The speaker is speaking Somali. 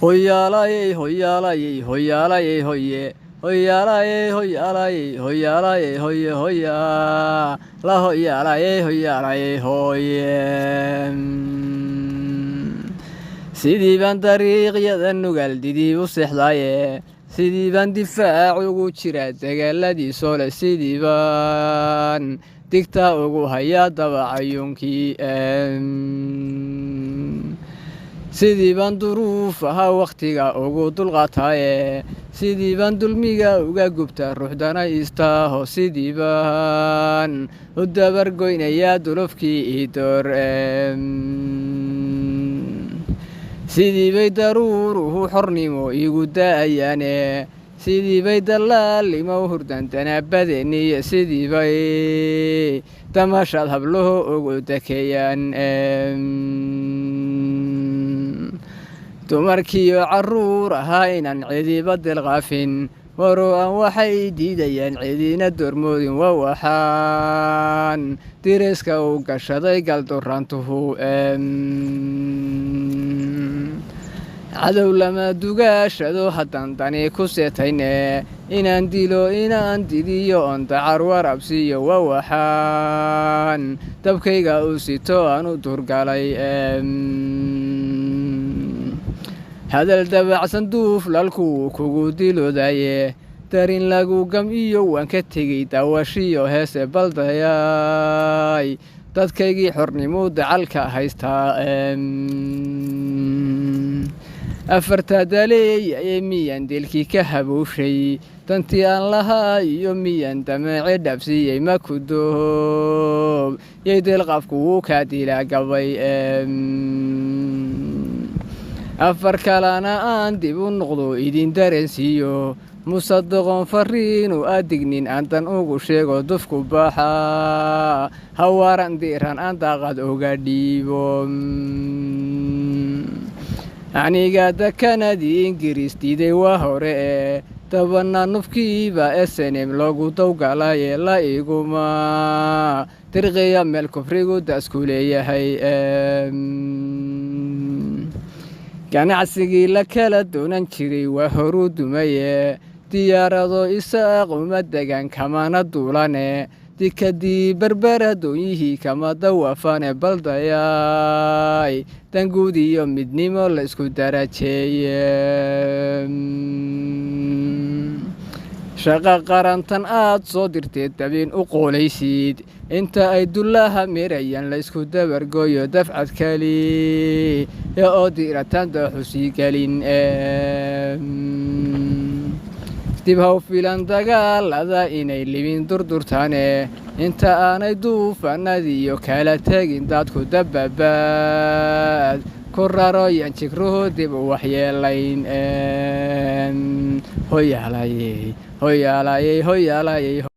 Hoyalaye, hoyalaye, hoyalaye, hoye. Hoyalaye, hoyalaye, hoyalaye, hoye, hoya. La hoyalaye, hoyalaye, hoye. Sidii baan dariiqyada nugal didii u seexdaye. Sidii baan difaac ugu jira dagaaladii soole. Sidii baan digta ugu hayaa dabacayunkii. Sidii baan duruufaha waqtiga ugu dulqaataye. Sidii baan dulmiga uga gubta ruuxdana istaaho. Sidii baan u dabargoynayaa dulufkii ii door. Sidii bay daruuruhu xornimo igu da'ayaane. Sidii bay dallaalimo hurdan danaabadeeniye. Sidii bay damashaad habluhu ugu dakeeyaan. dumarkiyo carruur ahaa inaan cidiba dilqaafin. Waroo aan waxay diidayaan cidina doormoodin. Waa waxaan diriska u gashaday galduraantuhu. cadow lama dugaashado haddaan dani ku seetayne. inaan dilo inaan didiyo oon dacar warabsiiyo. waa waxaan dabkayga u sito aan u durgalay. hadal dabacsan duuf lalkuu kugu diloodaye. darin lagu gam iyo waan ka tegey daawashiyo heese baldayay. dadkaygii xornimo dacalka haystaa. afartaa daleeyay miyaan dilkii ka habowshay. dantii aan lahaa iyo miyaan damace dhabsiiyey ma ku doob. yay dilqafku wuu kaa dilaa gabay. afar kalena aan dib u noqdo idin dareensiiyo. musadoqon fariinu adignin aan dan ugu sheego. dufku baxa hawaaran diiran aan daaqad uga dhiibo. aniga dakanadii ingiriis diiday waa hore. dabana nufkiiba SNM loogu dawgalaye. la iguma dirqiya meel kufrigu daasku leeyahay. ganacsigii la kala doonan jiray waa horuu dumaye. diyaarado isaaq uma degan kamana duulane. dikadii berbera doonyihii kama dawaafane. baldayay danguud iyo midnimo la isku darajeeye. shaqa qarantan aad soo dirteed dabin u qoolaysid. inta ay dullaha meerayaan la isku dabargooyo. dafcad kali oo diirataan daaxusii gelin. dib haw filan dagaalada inay libin durdurtaane. inta aanay duufanadiyo kala tegin dadku dababaad. ku raroyan jigruhu dib u waxyeelayn. hoyaalayey hoyaalayey hoyaalayey.